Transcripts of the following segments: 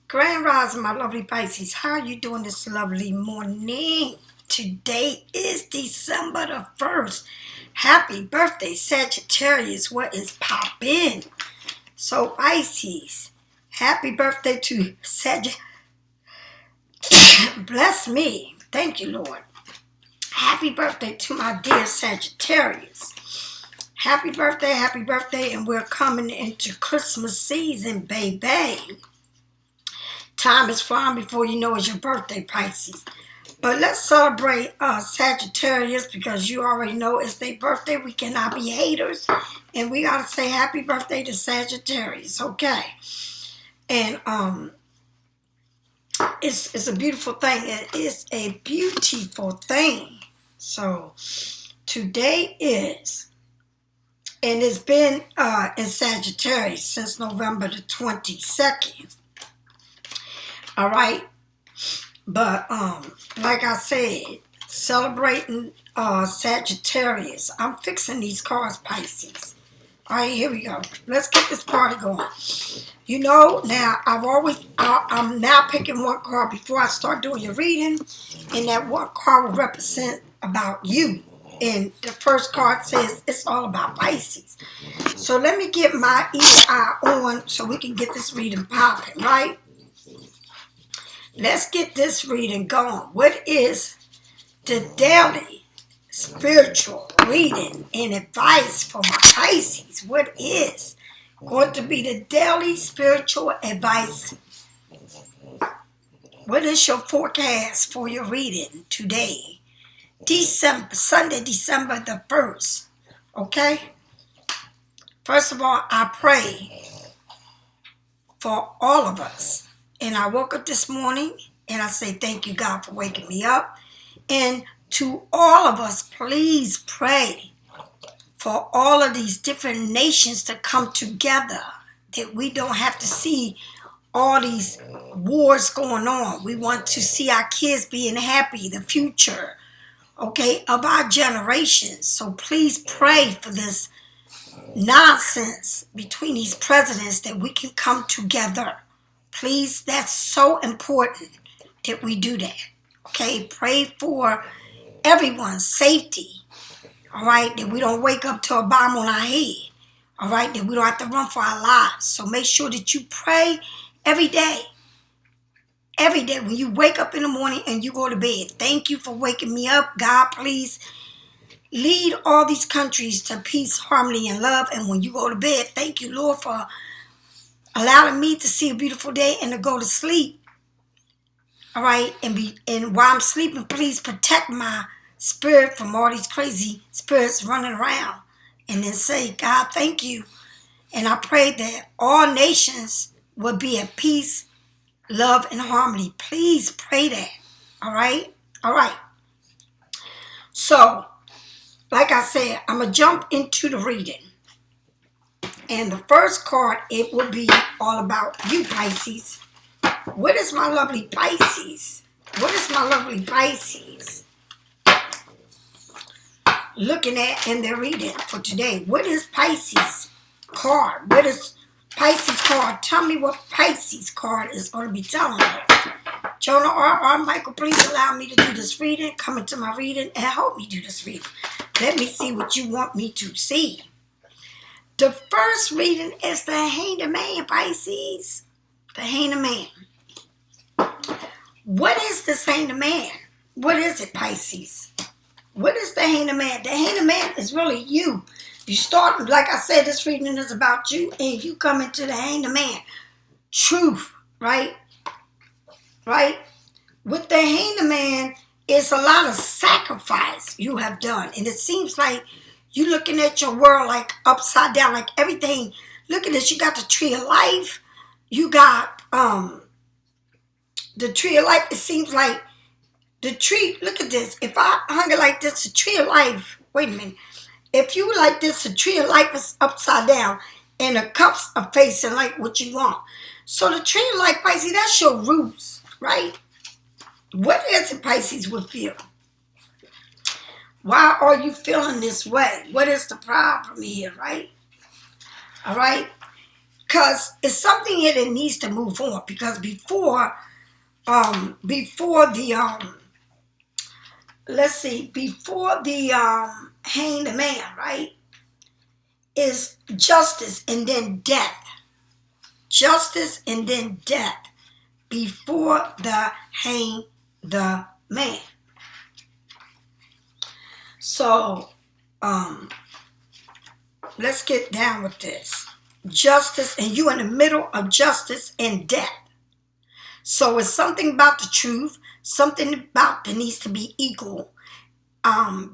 Grand Rising, my lovely Pisces. How are you doing this lovely morning? Today is December the 1st. Happy birthday, Sagittarius. What is poppin'? So, Pisces, happy birthday to Sagittarius. Bless me. Thank you, Lord. Happy birthday to my dear Sagittarius. Happy birthday, and we're coming into Christmas season, baby. Time is flying before you know it's your birthday, Pisces. But let's celebrate Sagittarius because you already know it's their birthday. We cannot be haters. And we got to say happy birthday to Sagittarius, okay? And it's a beautiful thing. It is a beautiful thing. So today is, and it's been in Sagittarius since November the 22nd. All right, but like I said, celebrating Sagittarius. I'm fixing these cards, Pisces. All right, here we go. Let's get this party going. You know, now I'm now picking one card before I start doing your reading, and that one card will represent about you. And the first card says it's all about Pisces. So let me get my eagle eye on so we can get this reading popping, right? Let's get this reading going. What is the daily spiritual reading and advice for my Pisces? What is going to be the daily spiritual advice? What is your forecast for your reading today? Sunday, December the 1st. Okay? First of all, I pray for all of us. And I woke up this morning and I say thank you, God, for waking me up. And to all of us, please pray for all of these different nations to come together, that we don't have to see all these wars going on. We want to see our kids being happy, the future, okay, of our generations. So please pray for this nonsense between these presidents, that we can come together. Please, that's so important that we do that. Okay, pray for everyone's safety. All right, that we don't wake up to a bomb on our head. All right, that we don't have to run for our lives. So make sure that you pray every day. Every day when you wake up in the morning and you go to bed. Thank you for waking me up. God, please lead all these countries to peace, harmony, and love. And when you go to bed, thank you, Lord, for allowing me to see a beautiful day and to go to sleep. All right, and while I'm sleeping, please protect my spirit from all these crazy spirits running around. And then say, God, thank you. And I pray that all nations will be at peace, love, and harmony. Please pray that. All right? All right. So, like I said, I'm going to jump into the reading. And the first card, it will be all about you, Pisces. What is my lovely Pisces? What is my lovely Pisces looking at in their reading for today? What is Pisces card? What is Pisces card? Tell me what Pisces card is going to be telling her. Jonah or Michael, please allow me to do this reading. Come into my reading and help me do this reading. Let me see what you want me to see. The first reading is the Hanged Man, Pisces. The Hanged Man. What is this Hanged Man? What is it, Pisces? What is the Hanged Man? The Hanged Man is really you. You start, like I said, this reading is about you, and you come into the Hanged Man. Truth, right? Right? With the Hanged Man, it's a lot of sacrifice you have done. And it seems like you looking at your world like upside down, like everything. Look at this. You got the tree of life. You got the tree of life. It seems like the tree. Look at this. If I hung it like this, the tree of life. Wait a minute. If you like this, the tree of life is upside down, and the cups are facing like what you want. So the tree of life, Pisces, that's your roots, right? What is it, Pisces, with you? Why are you feeling this way? What is the problem here, right? All right. Because it's something here that needs to move on. Because before the before the hanged man, right, is justice and then death. Justice and then death before the hang the man. So let's get down with this. Justice, and you in the middle of justice and death. So it's something about the truth, something about that needs to be equal,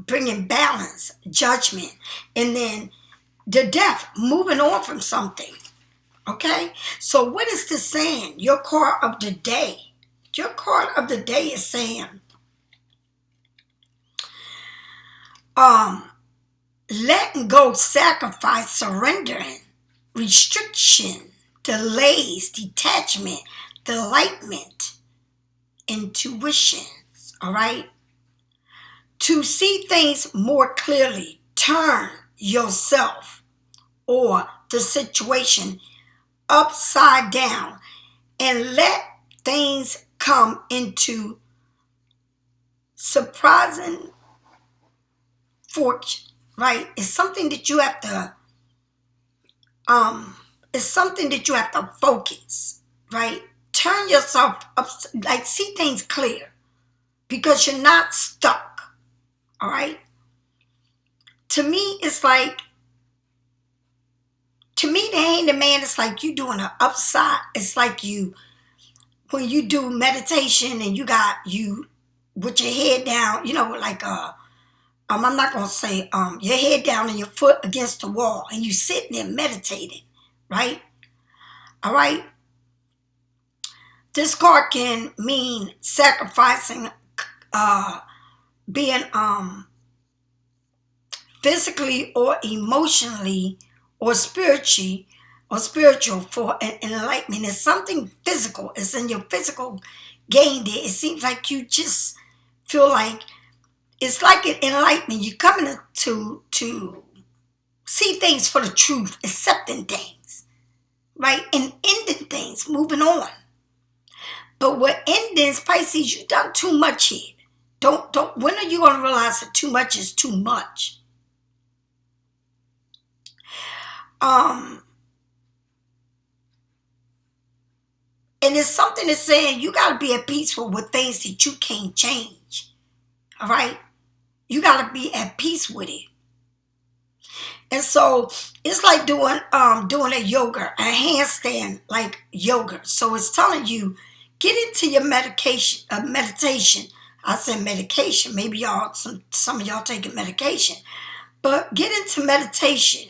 bringing balance, judgment, and then the death, moving on from something. Okay? So what is this saying? Your card of the day. Your card of the day is saying, letting go, sacrifice, surrendering, restriction, delays, detachment, delightment, intuitions, all right? To see things more clearly, turn yourself or the situation upside down and let things come into surprising fortune, right? It's something that you have to focus, right? Turn yourself up, like see things clear, because you're not stuck, all right? To me, the hanged man is like you doing an upside. It's like when you do meditation and you with your head down, like I'm not gonna say your head down and your foot against the wall, and you sitting there meditating, right? All right. This card can mean sacrificing, being physically or emotionally or spiritual for an enlightenment. It's something physical. It's in your physical gain there. It seems like you just feel like it's like an enlightenment. You're coming to see things for the truth, accepting things, right? And ending things, moving on. But with endings, Pisces, you've done too much here. Don't. When are you going to realize that too much is too much? And it's something that's saying you got to be at peace with things that you can't change. All right? You got to be at peace with it. And so it's like doing a yoga, a handstand like yoga. So it's telling you, get into your meditation. I said medication. Maybe some of y'all taking medication. But get into meditation.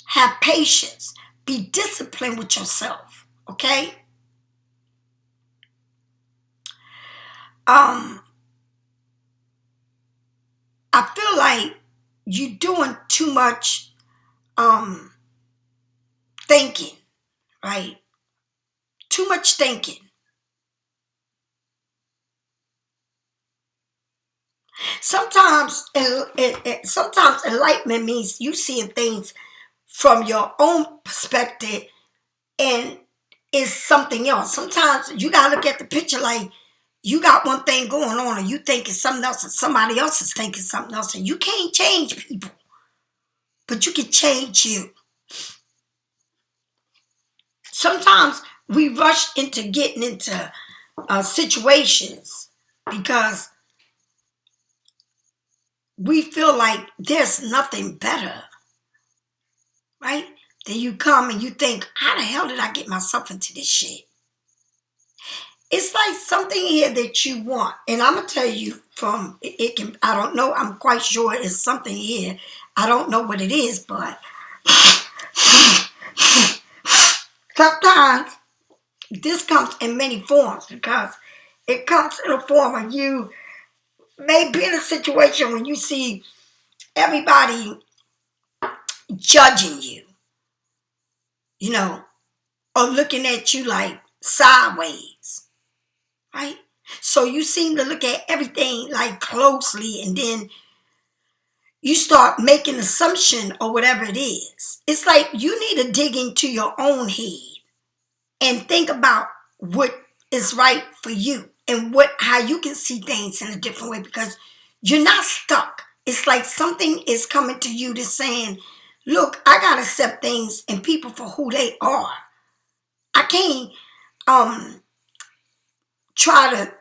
Have patience. Be disciplined with yourself. Okay? I feel like you're doing too much thinking, right? Too much thinking. Sometimes enlightenment means you seeing things from your own perspective, and it's something else. Sometimes you gotta look at the picture like you got one thing going on and you think it's something else, and somebody else is thinking something else, and you can't change people, but you can change you. Sometimes we rush into getting into situations because we feel like there's nothing better, right? Then you come and you think, how the hell did I get myself into this shit? It's like something here that you want. And I'm going to tell you I don't know. I'm quite sure it's something here. I don't know what it is, but sometimes this comes in many forms, because it comes in a form of you may be in a situation when you see everybody judging you, or looking at you like sideways, right? So you seem to look at everything like closely, and then you start making assumption or whatever it is. It's like you need to dig into your own head and think about what is right for you and how you can see things in a different way, because you're not stuck. It's like something is coming to you that's saying, look, I gotta accept things and people for who they are. I can't try to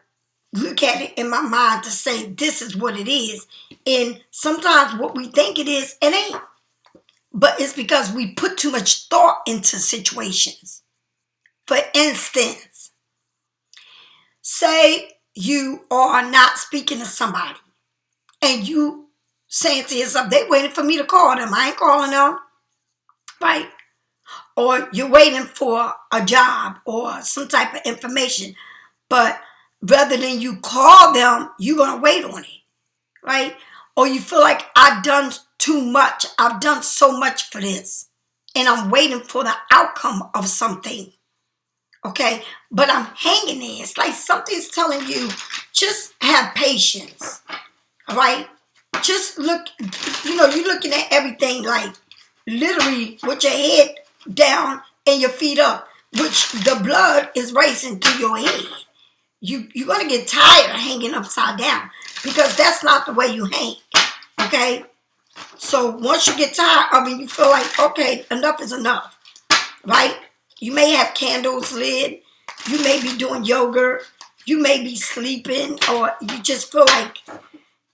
look at it in my mind to say this is what it is. And sometimes what we think it is, it ain't. But it's because we put too much thought into situations. For instance, say you are not speaking to somebody and you saying to yourself, they waiting for me to call them. I ain't calling them. Right? Or you're waiting for a job or some type of information. But rather than you call them, you're going to wait on it. Right? Or you feel like I've done too much. I've done so much for this. And I'm waiting for the outcome of something. Okay? But I'm hanging there. It's like something's telling you, just have patience. All right? Just look, you're looking at everything like literally with your head down and your feet up, which the blood is racing through your head. You're going to get tired of hanging upside down because that's not the way you hang. Okay? So once you get tired of it, you feel like, okay, enough is enough. Right? You may have candles lit. You may be doing yoga. You may be sleeping, or you just feel like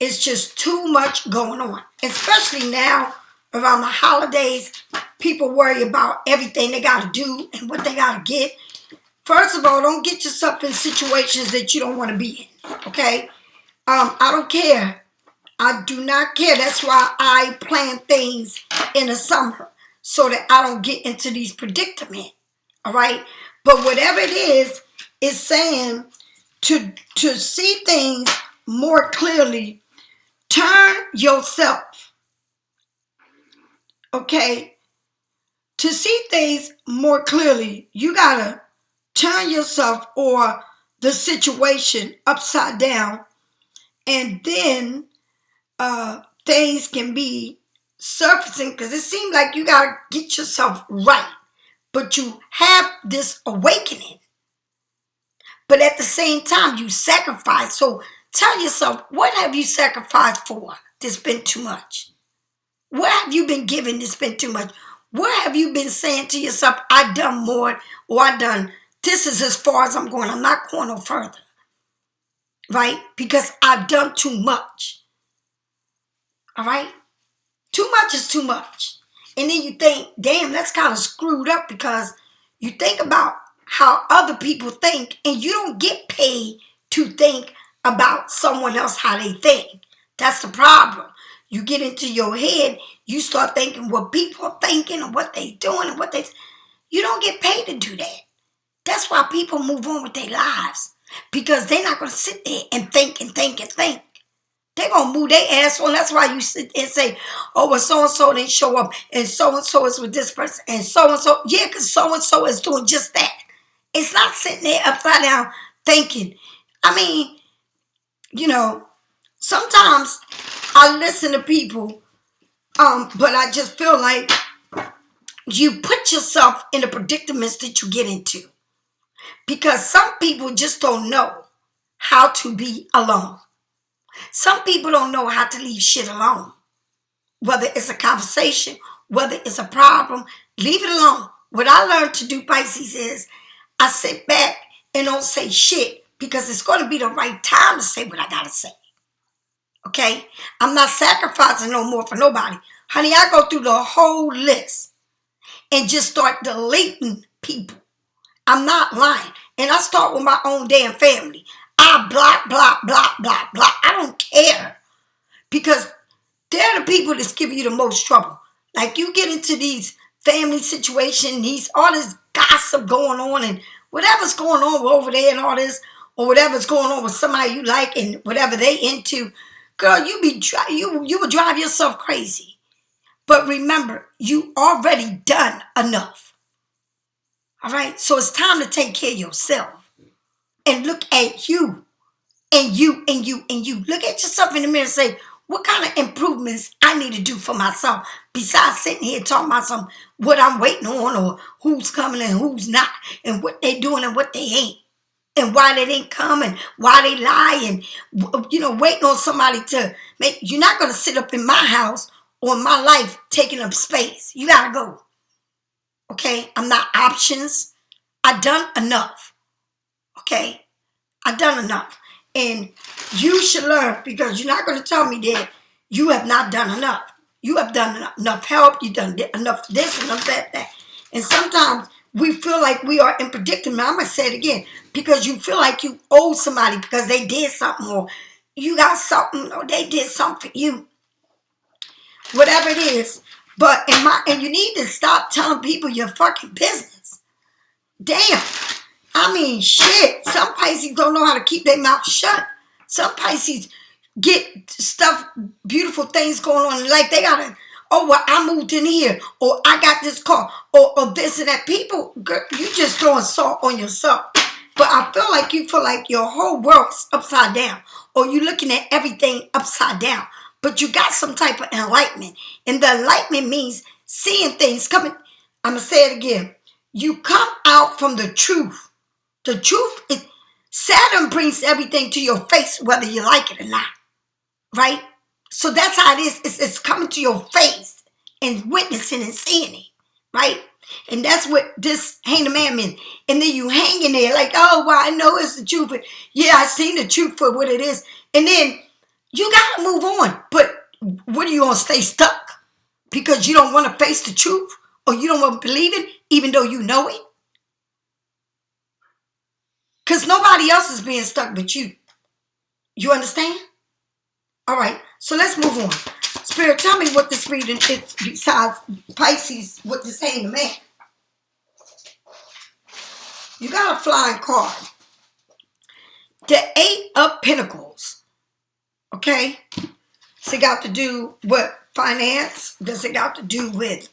it's just too much going on. Especially now around the holidays, people worry about everything they got to do and what they got to get. First of all, don't get yourself in situations that you don't want to be in. Okay? I don't care. I do not care. That's why I plan things in the summer so that I don't get into these predicaments. All right? But whatever it is, it's saying to see things more clearly, turn yourself. Okay? To see things more clearly, you got to turn yourself or the situation upside down, and then things can be surfacing, because it seems like you got to get yourself right. But you have this awakening. But at the same time, you sacrifice. So tell yourself, what have you sacrificed for that's been too much? What have you been given that's been too much? What have you been saying to yourself, I've done more, or this is as far as I'm going. I'm not going no further. Right? Because I've done too much. All right? Too much is too much. And then you think, damn, that's kind of screwed up, because you think about how other people think, and you don't get paid to think about someone else, how they think. That's the problem. You get into your head, you start thinking what people are thinking and what they doing and you don't get paid to do that. That's why people move on with their lives, because they're not going to sit there and think and think and think. They're going to move their ass on. That's why you sit and say, oh, well, so-and-so didn't show up, and so-and-so is with this person, and so-and-so. Yeah, because so-and-so is doing just that. It's not sitting there upside down thinking. I mean, sometimes I listen to people, but I just feel like you put yourself in the predicaments that you get into. Because some people just don't know how to be alone. Some people don't know how to leave shit alone. Whether it's a conversation, whether it's a problem, leave it alone. What I learned to do, Pisces, is I sit back and don't say shit, because it's going to be the right time to say what I got to say. Okay? I'm not sacrificing no more for nobody. Honey, I go through the whole list and just start deleting people. I'm not lying. And I start with my own damn family. I block, block, block, block, block. I don't care. Because they're the people that's giving you the most trouble. Like, you get into these family situations, all this gossip going on, and whatever's going on over there and all this, or whatever's going on with somebody you like and whatever they into, girl, you would drive yourself crazy. But remember, you already done enough. All right? So it's time to take care of yourself. And look at you. And you, and you, and you. Look at yourself in the mirror and say, What kind of improvements I need to do for myself besides sitting here talking about what I'm waiting on or who's coming and who's not and what they doing and what they ain't and why they didn't come and why they lie and waiting on somebody to make. You're not going to sit up in my house or my life taking up space. You got to go. Okay? I'm not options. I done enough. Okay? I done enough. And you should learn, because you're not going to tell me that you have not done enough. You have done enough help. You've done enough this, enough that. And sometimes we feel like we are in predicament. I'm going to say it again. Because you feel like you owe somebody because they did something or you got something or they did something for you. Whatever it is. But you need to stop telling people your fucking business. Damn. I mean, shit. Some Pisces don't know how to keep their mouth shut. Some Pisces get stuff, beautiful things going on in life. They gotta, oh, well, I moved in here, or I got this car, or this and that. People, girl, you just throwing salt on yourself. But I feel like your whole world's upside down, or you looking at everything upside down. But you got some type of enlightenment. And the enlightenment means seeing things coming. I'm gonna say it again. You come out from the truth. The truth is, Saturn brings everything to your face, whether you like it or not, right? So that's how it is. It's coming to your face and witnessing and seeing it, right? And that's what this hang the man means. And then you hanging there like, oh, well, I know it's the truth. But yeah, I seen the truth for what it is. And then you got to move on. But what are you going to stay stuck? Because you don't want to face the truth or you don't want to believe it, even though you know it? Because nobody else is being stuck but you. You understand? All right. So let's move on. Spirit, tell me what this reading is besides Pisces, what this hanging man. You got a flying card. The 8 of Pentacles. Okay? Does it got to do with finance? Does it got to do with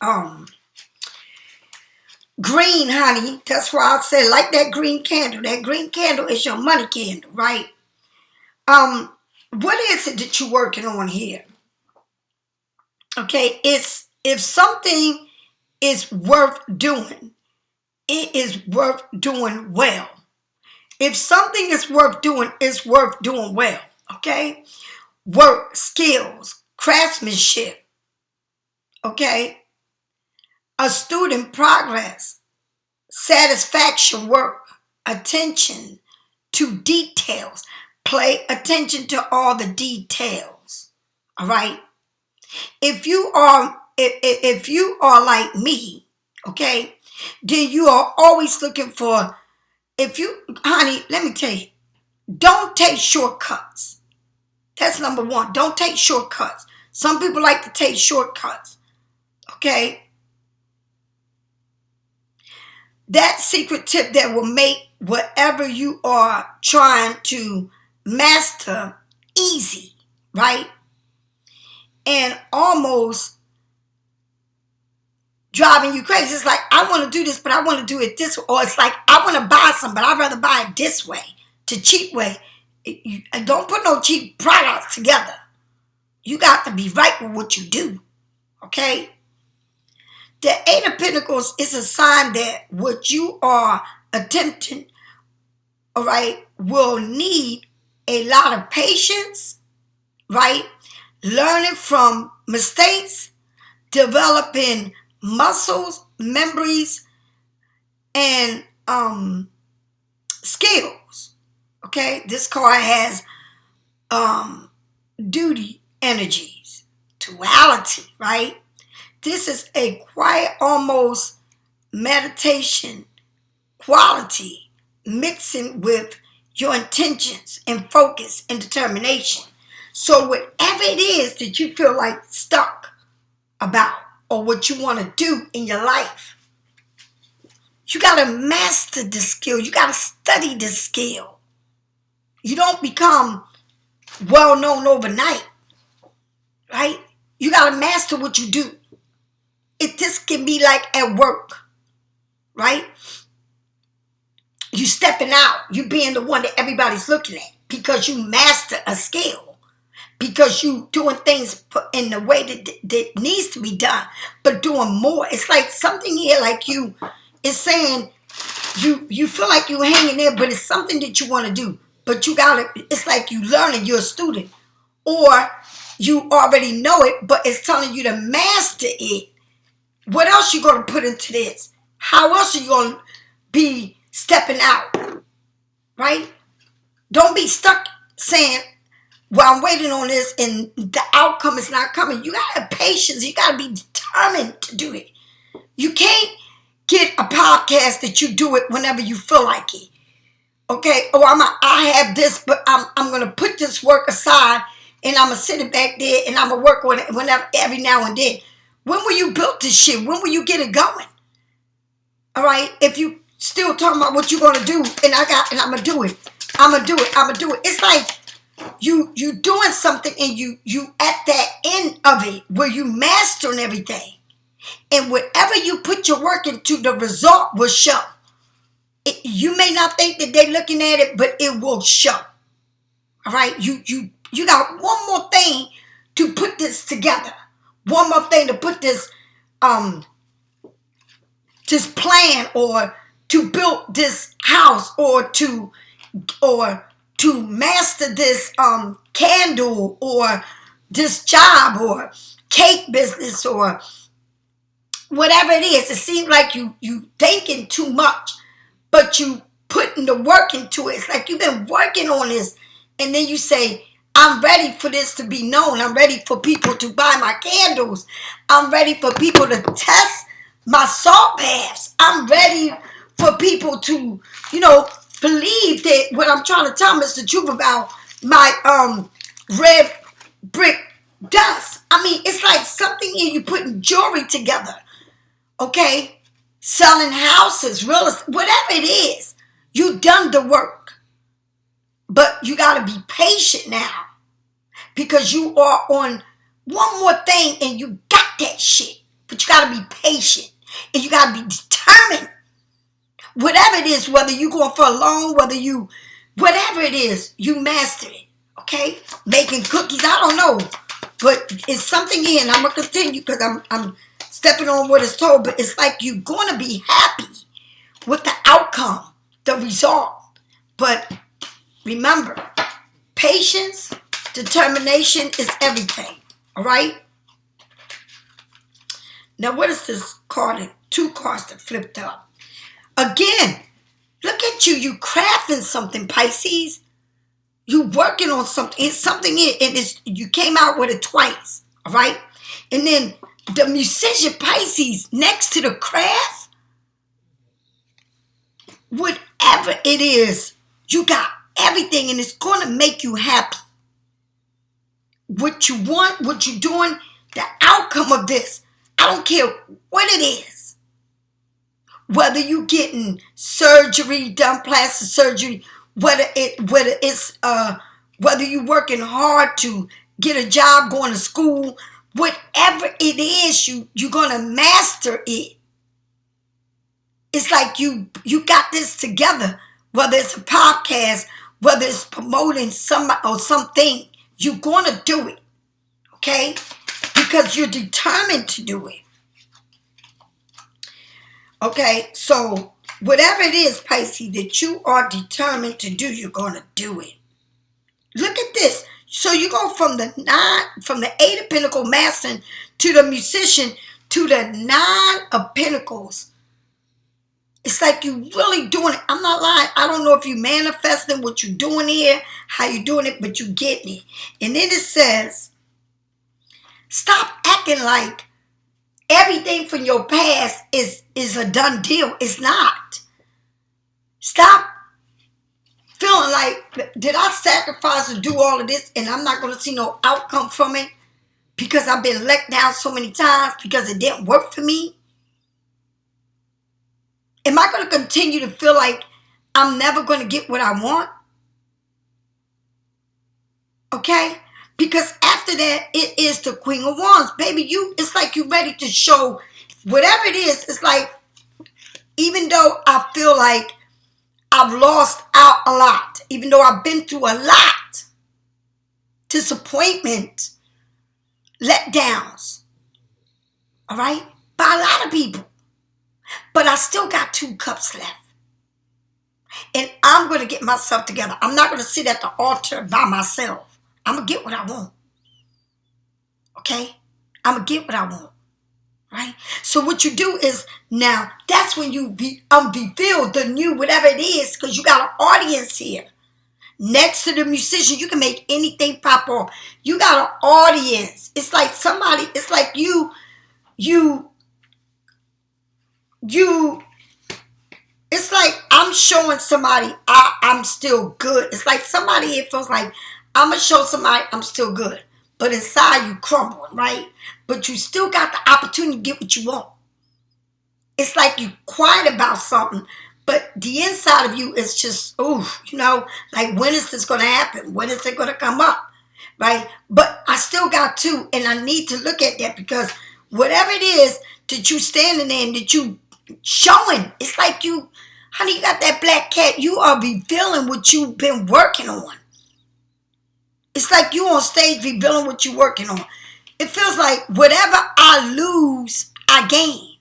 green, honey? That's why I said like that green candle. That green candle is your money candle, right? What is it that you're working on here? Okay, it's if something is worth doing, it is worth doing well. If something is worth doing, it's worth doing well. Okay? Work, skills, craftsmanship. Okay? A student progress, satisfaction work, attention to details. Pay attention to all the details. All right? If you are like me, okay, then you are always looking for, honey, let me tell you, don't take shortcuts. That's number one. Don't take shortcuts. Some people like to take shortcuts. Okay? That secret tip that will make whatever you are trying to master easy, right? And almost driving you crazy. It's like, I want to do this, but I want to do it this way. Or it's like, I want to buy something, but I'd rather buy it this way, the cheap way. Don't put no cheap products together. You got to be right with what you do. Okay? The 8 of Pentacles is a sign that what you are attempting, all right, will need a lot of patience, right? Learning from mistakes, developing muscles, memories, and skills. Okay, this card has duty energies, duality, right? This is a quiet, almost meditation quality mixing with your intentions and focus and determination. So whatever it is that you feel like stuck about or what you want to do in your life, you got to master the skill. You got to study the skill. You don't become well-known overnight, right? You got to master what you do. This can be like at work, right? You stepping out. You being the one that everybody's looking at because you master a skill. because you doing things in the way that needs to be done, but doing more. It's like something here, like you, it's saying you feel like you hanging there, but it's something that you want to do, but you gotta. It's like you learning. You're a student, or you already know it, but it's telling you to master it. What else you gonna put into this? How else are you gonna be stepping out? Right? Don't be stuck saying, well, I'm waiting on this and the outcome is not coming. You gotta have patience. You gotta be determined to do it. You can't get a podcast that you do it whenever you feel like it. Okay? Oh, I have this, but I'm gonna put this work aside and I'm gonna sit it back there and I'm gonna work on it whenever, every now and then. When will you build this shit? When will you get it going? All right? If you still talking about what you're gonna do, and I'm gonna do it. I'm gonna do it. It's like you doing something and you at that end of it where you mastering everything. And whatever you put your work into, the result will show. You may not think that they're looking at it, but it will show. All right? You got one more thing to put this together. One more thing to put this plan, or to build this house, or to master this candle, or this job, or cake business, or whatever it is. It seems like you thinking too much, but you putting the work into it. It's like you've been working on this, and then you say, I'm ready for this to be known. I'm ready for people to buy my candles. I'm ready for people to test my salt baths. I'm ready for people to, believe that what I'm trying to tell them is the truth about my red brick dust. I mean, it's like something here, you putting jewelry together, okay? Selling houses, real estate, whatever it is. You done the work. But you got to be patient now, because you are on one more thing and you got that shit. But you got to be patient and you got to be determined. Whatever it is, whether you going for a loan, whatever it is, you master it. Okay? Making cookies, I don't know. But it's something here, and I'm going to continue because I'm stepping on what is told. But it's like you're going to be happy with the outcome, the result. But remember, patience, determination is everything. All right? Now, what is this card? Two cards that flipped up. Again, look at you. You crafting something, Pisces. You working on something. It's something in it. You came out with it twice. All right? And then the musician, Pisces, next to the craft, whatever it is, you got everything, and it's going to make you happy. What you want, what you're doing, the outcome of this, I don't care what it is. Whether you getting surgery done, plastic surgery, whether you working hard to get a job, going to school, whatever it is, you're gonna master it. It's like you got this together. Whether it's a podcast, whether it's promoting somebody or something, you're gonna do it, okay? Because you're determined to do it. Okay, so whatever it is, Pisces, that you are determined to do, you're going to do it. Look at this. So you go from the Eight of Pentacles mastering to the musician to the Nine of Pentacles. It's like you really doing it. I'm not lying. I don't know if you manifesting what you're doing here, how you doing it, but you getting it. And then it says, stop acting like everything from your past is a done deal. It's not. Stop feeling like, did I sacrifice and do all of this and I'm not going to see no outcome from it because I've been let down so many times because it didn't work for me? Am I going to continue to feel like I'm never going to get what I want? Okay? Because after that, it is the Queen of Wands. Baby, it's like you're ready to show whatever it is. It's like, even though I feel like I've lost out a lot, even though I've been through a lot disappointment, letdowns, all right, by a lot of people. But I still got 2 cups left. And I'm going to get myself together. I'm not going to sit at the altar by myself. I'm going to get what I want. Okay? I'm going to get what I want. Right? So what you do is now, that's when you reveal the new whatever it is, because you got an audience here. Next to the musician, you can make anything pop off. You got an audience. It's like somebody, it's like you, it's like I'm showing somebody I'm still good. It's like somebody, it feels like I'm going to show somebody I'm still good. But inside you crumbling, right? But you still got the opportunity to get what you want. It's like you quiet about something, but the inside of you is just, like when is this going to happen? When is it going to come up? Right? But I still got 2, and I need to look at that, because whatever it is that you standing there and that you showing, it's like you, honey, you got that black cat. You are revealing what you've been working on. It's like you on stage revealing what you're working on. It feels like whatever I lose, I gain.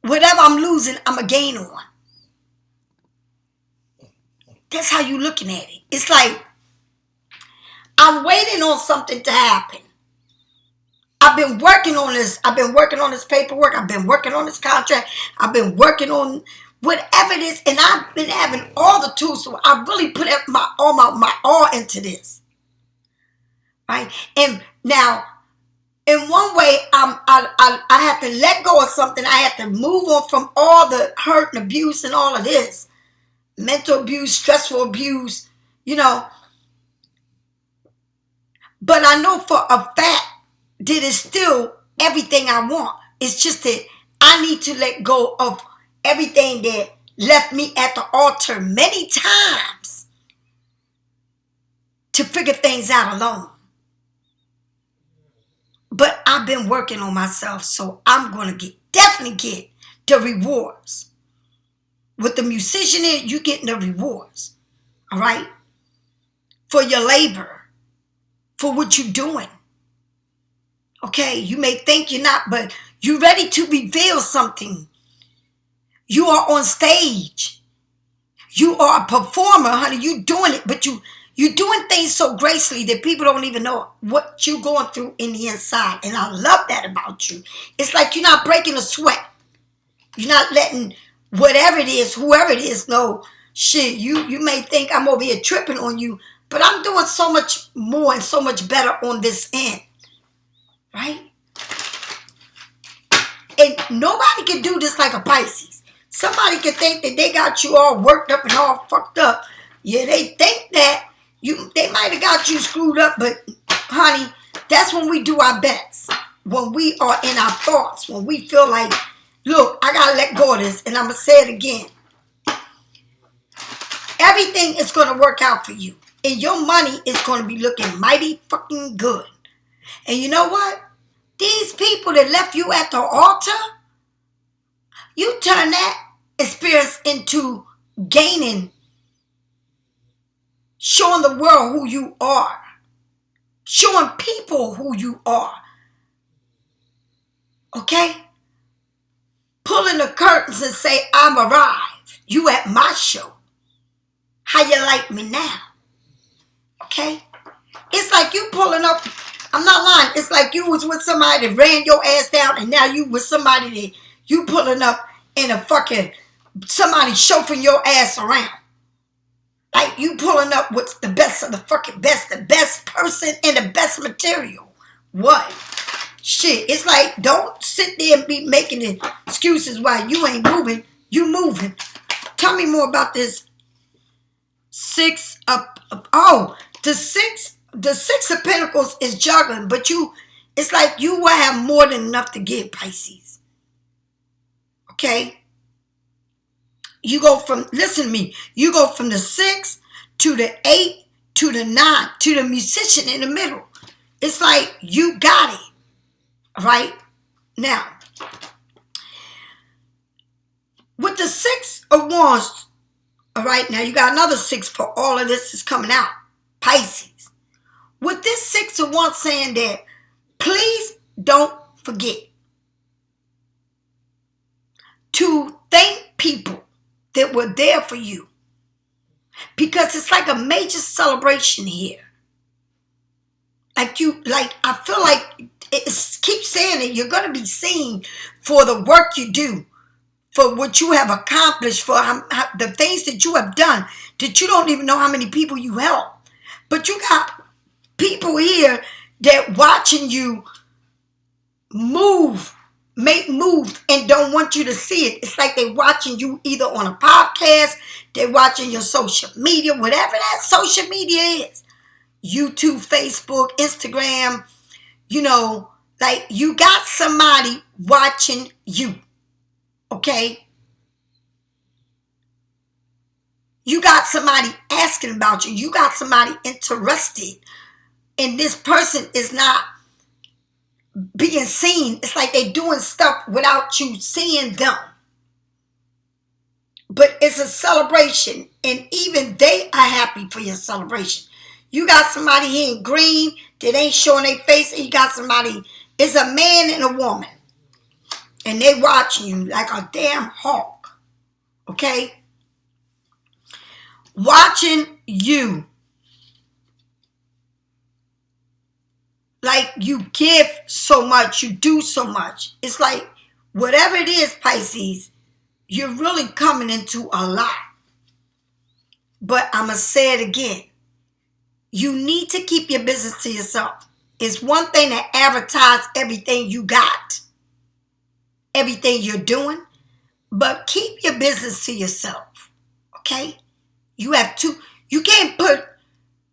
Whatever I'm losing, I'm a gain on. That's how you looking at it. It's like I'm waiting on something to happen. I've been working on this. I've been working on this paperwork. I've been working on this contract. I've been working on whatever it is, and I've been having all the tools. So I really put my all into this, right? And now, in one way, I have to let go of something. I have to move on from all the hurt and abuse and all of this, mental abuse, stressful abuse, But I know for a fact that it's still everything I want. It's just that I need to let go of everything that left me at the altar many times to figure things out alone. But I've been working on myself, so I'm going to definitely get the rewards. With the musician in, you getting the rewards, all right? For your labor, for what you're doing. Okay, you may think you're not, but you're ready to reveal something. You are on stage. You are a performer, honey. You doing it, but you're doing things so gracefully that people don't even know what you're going through in the inside. And I love that about you. It's like you're not breaking a sweat. You're not letting whatever it is, whoever it is, know, shit, you may think I'm over here tripping on you, but I'm doing so much more and so much better on this end. Right? And nobody can do this like a Pisces. Somebody can think that they got you all worked up and all fucked up. Yeah, they think that they might have got you screwed up, but honey, that's when we do our best. When we are in our thoughts, when we feel like, look, I gotta let go of this, and I'm gonna say it again. Everything is gonna work out for you, and your money is gonna be looking mighty fucking good. And you know what? These people that left you at the altar, you turn that experience into gaining, showing the world who you are, showing people who you are. Okay? Pulling the curtains and say, I'm arrived. You at my show. How you like me now? Okay? It's like you pulling up. I'm not lying. It's like you was with somebody that ran your ass down, and now you with somebody that you pulling up in a fucking, somebody chauffeuring your ass around. Like you pulling up with the best of the fucking best, the best person and the best material. What? Shit. It's like, don't sit there and be making excuses why you ain't moving. You moving. Tell me more about this the six of pentacles is juggling, but it's like you will have more than enough to give, Pisces. Okay? You go from, listen to me, you go from the 6 to the 8 to the 9 to the musician in the middle. It's like you got it. All right? Now, with the 6 of wands, all right, now you got another 6 for all of this is coming out, Pisces. With this 6 of Wands saying that, please don't forget to thank people that were there for you. Because it's like a major celebration here. I feel like keep saying it. You're going to be seen for the work you do, for what you have accomplished, for the things that you have done, that you don't even know how many people you help. But you got people here that watching you make moves and don't want you to see it. It's like they're watching you either on a podcast, they're watching your social media, whatever that social media is. you.To, Facebook, Instagram, like you got somebody watching you, okay? You got somebody asking about you. You got somebody interested, and this person is not being seen. It's like they're doing stuff without you seeing them. But it's a celebration, and even they are happy for your celebration. You got somebody here in green that ain't showing their face, and you got somebody, it's a man and a woman, and they watching you like a damn hawk, okay? Watching you. Like you give so much, you do so much. It's like whatever it is, Pisces, you're really coming into a lot. But I'm going to say it again. You need to keep your business to yourself. It's one thing to advertise everything you got, everything you're doing, but keep your business to yourself, okay? You can't put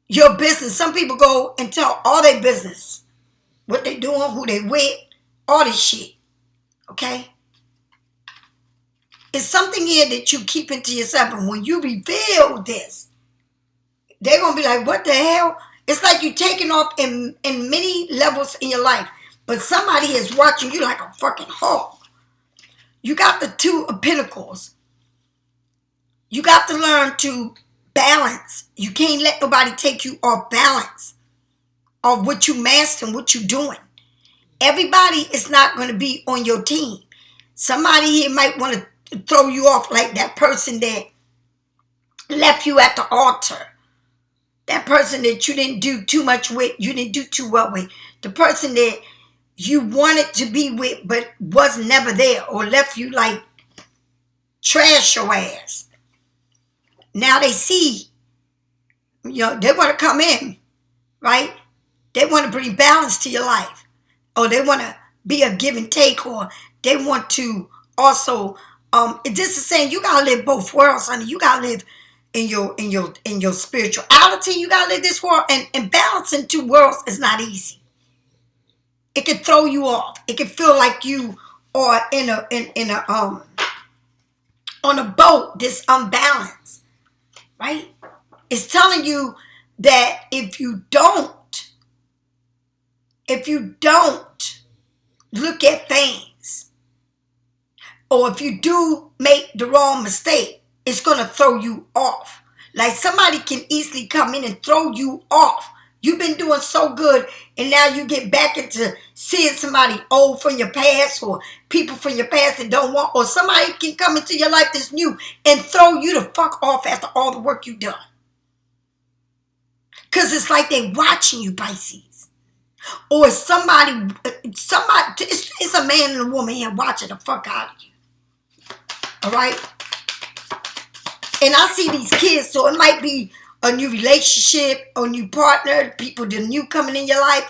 your business, some people go and tell all their business, what they doing, who they with, all this shit, okay? It's something here that you keep into yourself, and when you reveal this, they're going to be like, what the hell? It's like you taking off in many levels in your life, but somebody is watching you like a fucking hawk. You got the 2 of Pentacles. You got to learn to balance. You can't let nobody take you off balance of what you master and what you're doing. Everybody is not going to be on your team. Somebody here might want to throw you off, like that person that left you at the altar. That person that you didn't do too much with, you didn't do too well with. The person that you wanted to be with but was never there, or left you like trash your ass. Now they see, they want to come in, right? They want to bring balance to your life. Or they want to be a give and take, or they want to also, this is saying you got to live both worlds, honey. You got to live in your spirituality. You got to live this world, and balancing 2 worlds is not easy. It can throw you off. It can feel like you are on a boat that's unbalanced. Right? It's telling you that if you don't look at things, or if you do make the wrong mistake, it's going to throw you off. Like somebody can easily come in and throw you off. You've been doing so good, and now you get back into seeing somebody old from your past, or people from your past that don't want, or somebody can come into your life that's new and throw you the fuck off after all the work you've done. Because it's like they're watching you, Pisces. Or somebody, it's a man and a woman here watching the fuck out of you. All right? And I see these kids, so it might be a new relationship, or new partner, people that are new coming in your life,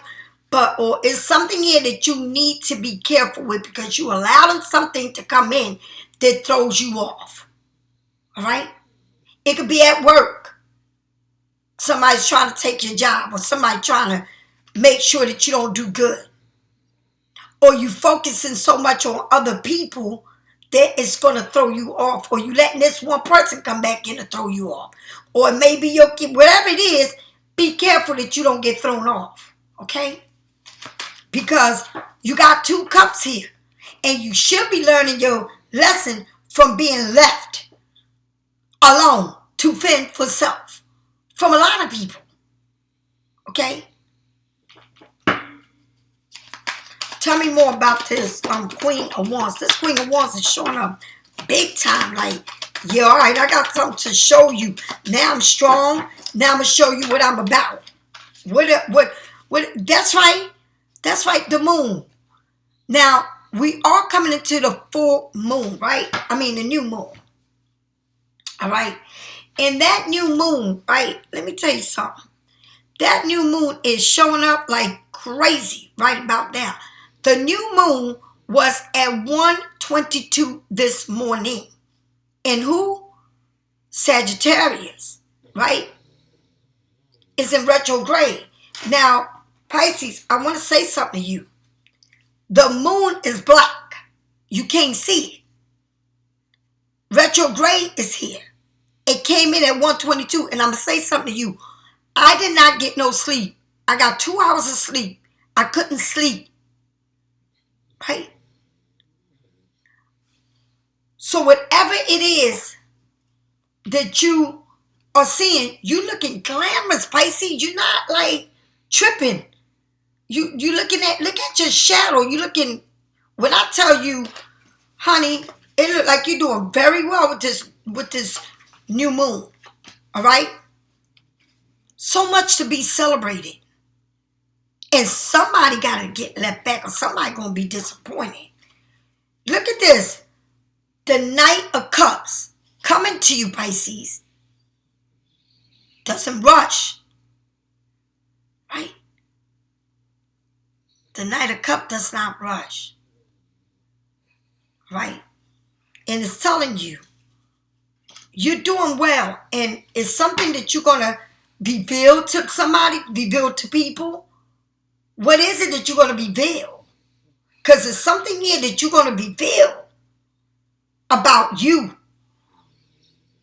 or it's something here that you need to be careful with, because you allowing something to come in that throws you off. All right? It could be at work. Somebody's trying to take your job, or somebody trying to make sure that you don't do good. Or you focusing so much on other people that it's going to throw you off, or you letting this one person come back in to throw you off. Or maybe your kid, whatever it is, be careful that you don't get thrown off, okay? Because you got 2 cups here, and you should be learning your lesson from being left alone to fend for self from a lot of people. Okay? Tell me more about this Queen of Wands. This Queen of Wands is showing up big time. Like, yeah, all right, I got something to show you. Now I'm strong. Now I'm going to show you what I'm about. What, that's right. That's right, the moon. Now, we are coming into the full moon, right? I mean, the new moon. All right? And that new moon, right? Let me tell you something. That new moon is showing up like crazy right about now. The new moon was at 1:22 this morning. And who? Sagittarius, right? It's in retrograde. Now, Pisces, I want to say something to you. The moon is black. You can't see it. Retrograde is here. It came in at 1:22. And I'm going to say something to you. I did not get no sleep. I got 2 hours of sleep. I couldn't sleep. Right? So whatever it is that you are seeing, you looking glamorous, Pisces. You're not like tripping. You look at your shadow. You looking, when I tell you, honey, it look like you're doing very well with this new moon. All right? So much to be celebrated. And somebody got to get left back, or somebody going to be disappointed. Look at this. The Knight of Cups coming to you, Pisces. Doesn't rush. Right? The Knight of Cups does not rush. Right? And it's telling you, you're doing well. And it's something that you're going to reveal to somebody, reveal to people. What is it that you're going to reveal? Because there's something here that you're going to reveal about you.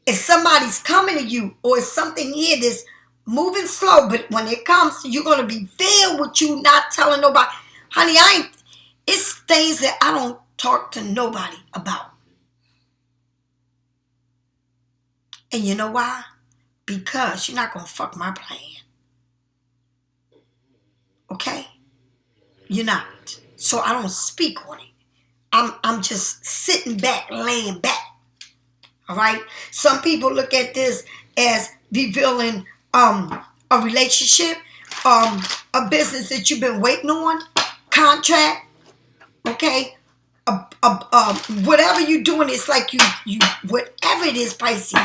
If somebody's coming to you, or it's something here that's moving slow, but when it comes, you're going to reveal what you not telling nobody. Honey, it's things that I don't talk to nobody about. And you know why? Because you're not going to fuck my plan. Okay? You're not. So I don't speak on it. I'm just sitting back, laying back. All right? Some people look at this as revealing a relationship, a business that you've been waiting on, contract, okay? Whatever you're doing, it's like you whatever it is, Pisces,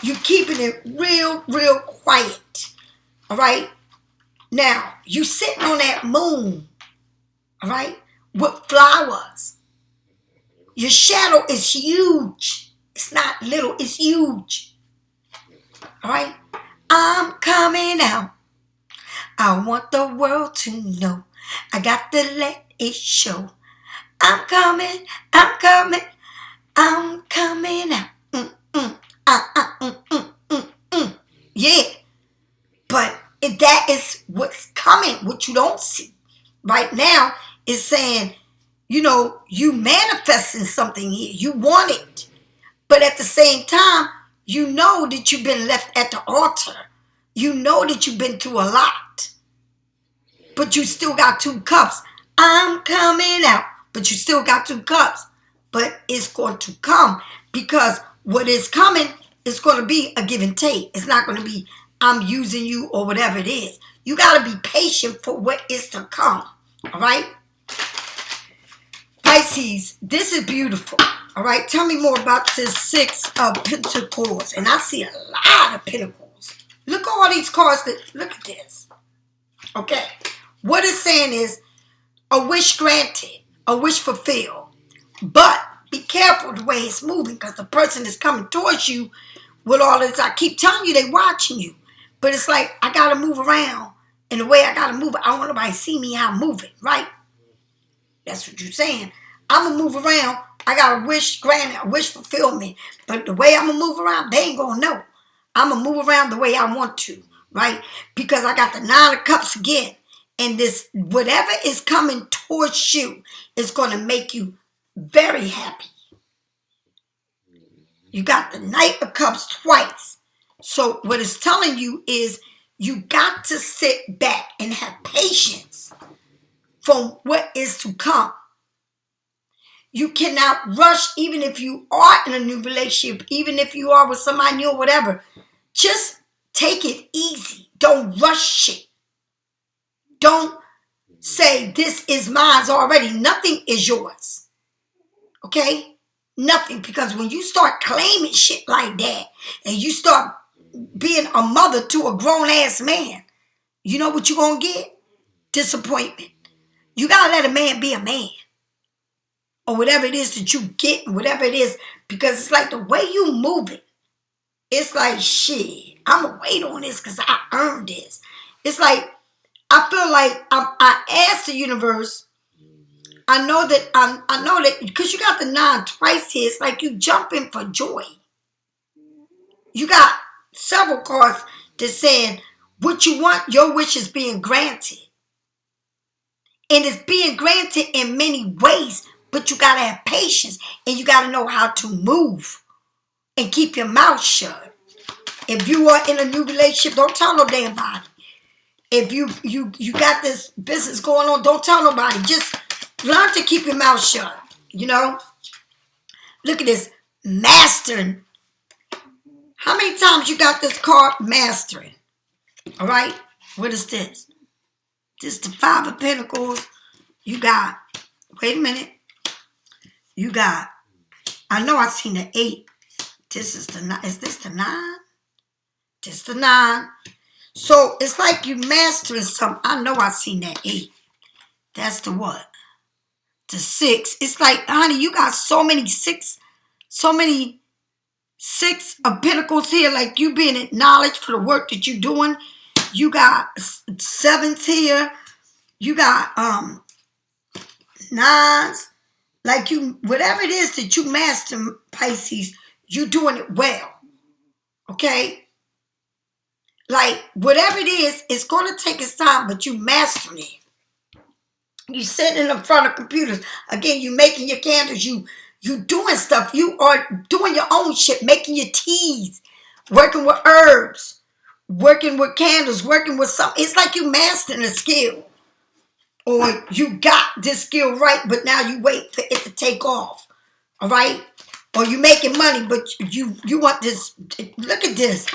you keeping it real quiet. All right? Now, you sitting on that moon, all right, with flowers. Your shadow is huge. It's not little, it's huge. All right? I'm coming out. I want the world to know. I got to let it show. I'm coming out. Yeah. But that is what's coming, what you don't see. Right now is saying, you manifesting something here. You want it. But at the same time, you know that you've been left at the altar. You know that you've been through a lot. But you still got 2 cups. I'm coming out. But you still got 2 cups. But it's going to come. Because what is coming is going to be a give and take. It's not going to be, I'm using you or whatever it is. You got to be patient for what is to come. All right? Pisces, this is beautiful. All right? Tell me more about this 6 of Pentacles. And I see a lot of pentacles. Look at all these cards. Look at this. Okay? What it's saying is a wish granted, a wish fulfilled. But be careful the way it's moving, because the person is coming towards you with all this. I keep telling you, they watching you. But it's like, I got to move around. And the way I got to move, I don't want nobody to see me how I'm moving, right? That's what you're saying. I'm going to move around. I got a wish granted, a wish fulfillment. But the way I'm going to move around, they ain't going to know. I'm going to move around the way I want to, right? Because I got the 9 of Cups again. And this, whatever is coming towards you is going to make you very happy. You got the Knight of Cups twice. So what it's telling you is You got to sit back and have patience for what is to come. You cannot rush, even if you are in a new relationship, even if you are with somebody new or whatever. Just take it easy. Don't rush it. Don't say, this is mine already. Nothing is yours. Okay? Nothing. Because when you start claiming shit like that, and you start being a mother to a grown-ass man, you know what you're going to get? Disappointment. You got to let a man be a man. Or whatever it is that you get, whatever it is. Because it's like the way you move it. It's like, shit, I'm going to wait on this because I earned this. It's like, I feel like I asked the universe. I know that because you got the 9 twice here, it's like you jumping for joy. You got several cards that saying what you want, your wish is being granted. And it's being granted in many ways, but you got to have patience and you got to know how to move and keep your mouth shut. If you are in a new relationship, don't tell no damn body. If you got this business going on, don't tell nobody. Just learn to keep your mouth shut, you know? Look at this, mastering. How many times you got this card, mastering? All right? What is this? This is the 5 of Pentacles. You got, wait a minute. You got, I know I've seen the 8. This is the 9. Is this the 9? This is the 9. So it's like you mastering something. I know I've seen that 8. That's the what? The 6. It's like, honey, you got so many 6 of Pentacles here. Like you being acknowledged for the work that you're doing. You got 7s here. You got 9s. Like you, whatever it is that you master, Pisces, you doing it well. Okay? Like, whatever it is, it's going to take its time, but you mastering it. You sitting in front of computers. Again, you making your candles. You doing stuff. You are doing your own shit, making your teas, working with herbs, working with candles, working with something. It's like you mastering a skill. Or you got this skill right, but now you wait for it to take off. All right? Or you making money, but you want this. Look at this.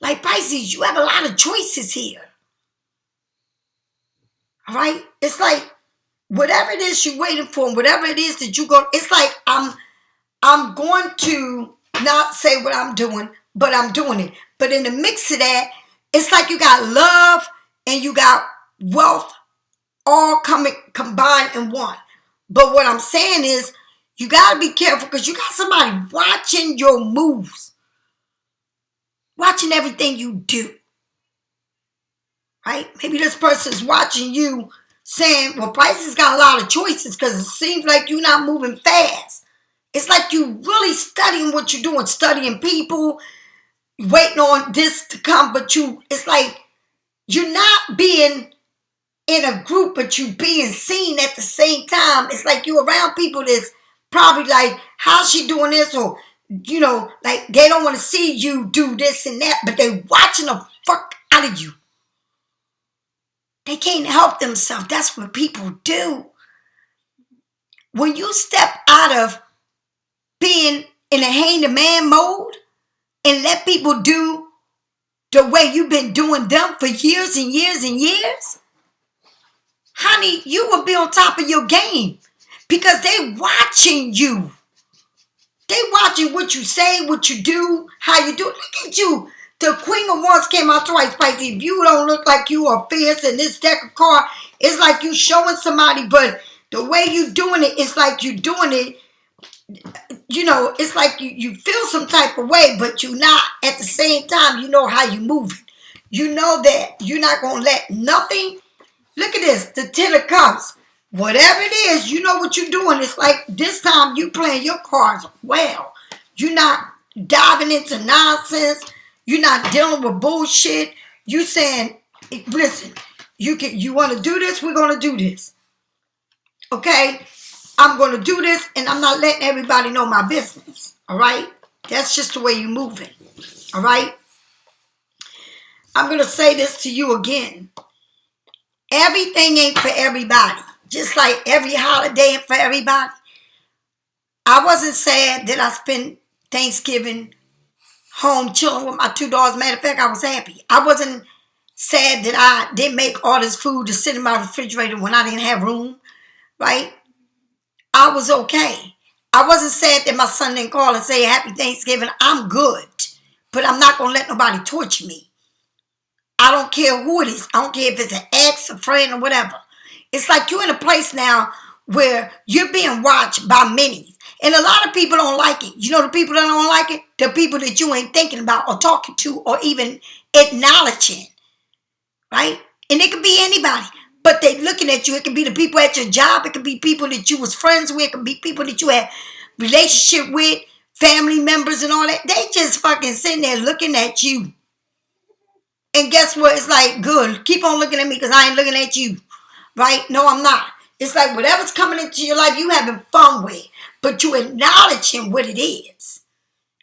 Like Pisces, you have a lot of choices here. All right? It's like whatever it is you're waiting for, whatever it is that you go, it's like I'm going to not say what I'm doing, but I'm doing it. But in the mix of that, it's like you got love and you got wealth all combined in one. But what I'm saying is you got to be careful because you got somebody watching your moves. Watching everything you do. Right? Maybe this person's watching you saying, well, Pisces got a lot of choices because it seems like you're not moving fast. It's like you really studying what you're doing, studying people, waiting on this to come, but it's like you're not being in a group, but you being seen at the same time. It's like you around people that's probably like, how's she doing this? Or, you know, like they don't want to see you do this and that, but they watching the fuck out of you. They can't help themselves. That's what people do. When you step out of being in a hang the man mode and let people do the way you've been doing them for years and years and years, honey, you will be on top of your game because they watching you. They watching what you say, what you do, how you do. Look at you. The Queen of Wands came out twice, Pisces. If you don't look like you are fierce in this deck of cards, it's like you showing somebody, but the way you doing it, it's like you doing it, you know, it's like you feel some type of way, but you not at the same time, you know how you moving. You know that you're not going to let nothing. Look at this, the 10 of Cups. Whatever it is, you know what you're doing. It's like this time you playing your cards well. You're not diving into nonsense. You're not dealing with bullshit. You saying, listen, you want to do this? We're going to do this. Okay? I'm going to do this, and I'm not letting everybody know my business. All right? That's just the way you're moving. All right? I'm going to say this to you again. Everything ain't for everybody. Just like every holiday ain't for everybody. I wasn't sad that I spent Thanksgiving home chilling with my 2 daughters. Matter of fact, I was happy. I wasn't sad that I didn't make all this food to sit in my refrigerator when I didn't have room, right? I was okay. I wasn't sad that my son didn't call and say happy Thanksgiving. I'm good, but I'm not going to let nobody torture me. I don't care who it is. I don't care if it's an ex, a friend, or whatever. It's like you're in a place now where you're being watched by many. And a lot of people don't like it. You know the people that don't like it? The people that you ain't thinking about or talking to or even acknowledging. Right? And it could be anybody. But they looking at you. It could be the people at your job. It could be people that you was friends with. It could be people that you had relationship with, family members and all that. They just fucking sitting there looking at you. And guess what? It's like, good. Keep on looking at me because I ain't looking at you. Right? No, I'm not. It's like whatever's coming into your life, you having fun with. But you acknowledging what it is.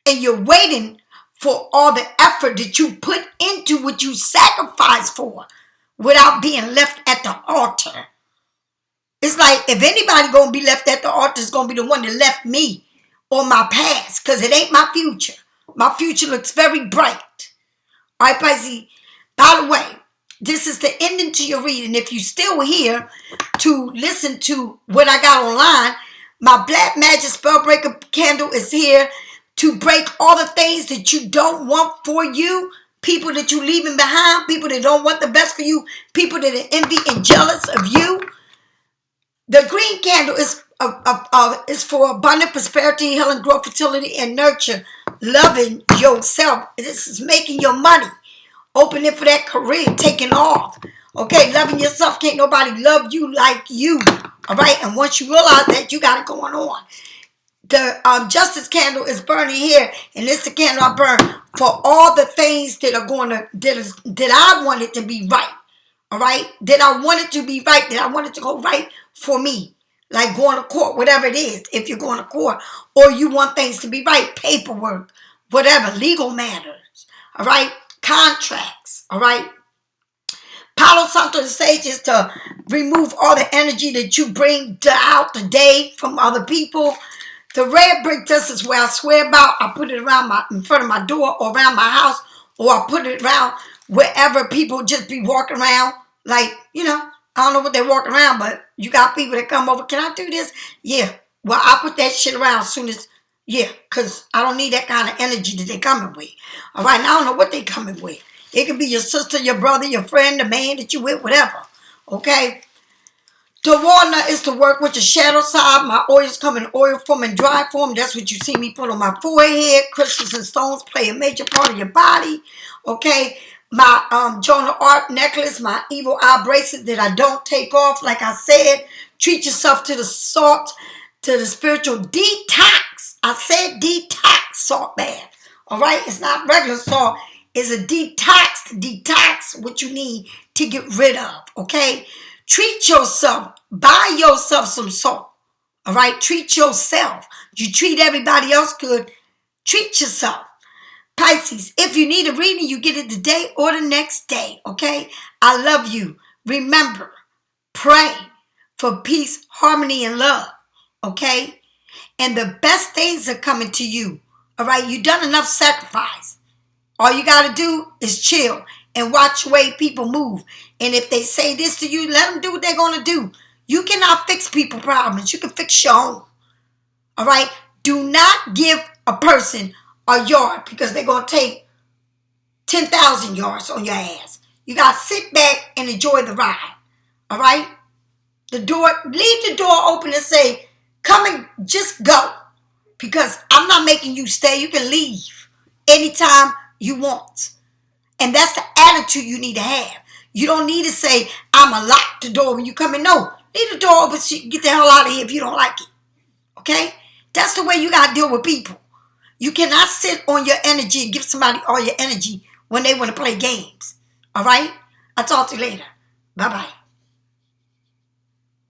And you're waiting for all the effort that you put into what you sacrificed for without being left at the altar. It's like if anybody going to be left at the altar, it's going to be the one that left me or my past because it ain't my future. My future looks very bright. All right, Pisces. By the way, this is the ending to your reading. If you still here to listen to what I got online, my Black Magic Spellbreaker candle is here to break all the things that you don't want for you, people that you're leaving behind, people that don't want the best for you, people that are envy and jealous of you. The green candle is for abundant prosperity, healing, growth, fertility, and nurture. Loving yourself. This is making your money. Opening for that career, taking off. Okay, loving yourself. Can't nobody love you like you. All right, and once you realize that, you got it going on. The justice candle is burning here, and this is the candle I burn for all the things that are going to that I want it to be right. All right, that I want it to be right, that I want it to go right for me, like going to court, whatever it is. If you're going to court, or you want things to be right, paperwork, whatever, legal matters. All right. Contracts, all right? Palo Santo the Sage is to remove all the energy that you bring out the day from other people. The red brick dust is where I swear about. I put it around in front of my door or around my house, or I put it around wherever people just be walking around. Like, you know, I don't know what they're walking around, but you got people that come over. Can I do this? Yeah. Well, I put that shit around as soon as... Yeah, because I don't need that kind of energy that they coming with. All right, now I don't know what they coming with. It could be your sister, your brother, your friend, the man that you with, whatever. Okay? The walnut is to work with your shadow side. My oils come in oil form and dry form. That's what you see me put on my forehead. Crystals and stones play a major part of your body. Okay? My Joan of Arc necklace, my evil eye bracelet that I don't take off. Like I said, treat yourself to the salt, to the spiritual detox. I said detox salt bath. All right? It's not regular salt. It's a detox to detox what you need to get rid of. Okay? Treat yourself. Buy yourself some salt. All right? Treat yourself. You treat everybody else good. Treat yourself. Pisces, if you need a reading, you get it today or the next day. Okay? I love you. Remember, pray for peace, harmony, and love. Okay? And the best things are coming to you. All right? You've done enough sacrifice. All you got to do is chill and watch the way people move. And if they say this to you, let them do what they're going to do. You cannot fix people's problems. You can fix your own. All right? Do not give a person a yard because they're going to take 10,000 yards on your ass. You got to sit back and enjoy the ride. All right? Leave the door open and say, come and just go. Because I'm not making you stay. You can leave anytime you want. And that's the attitude you need to have. You don't need to say, I'm going to lock the door when you come in. No, leave the door open so you can get the hell out of here if you don't like it. Okay? That's the way you got to deal with people. You cannot sit on your energy and give somebody all your energy when they want to play games. All right? I'll talk to you later. Bye-bye.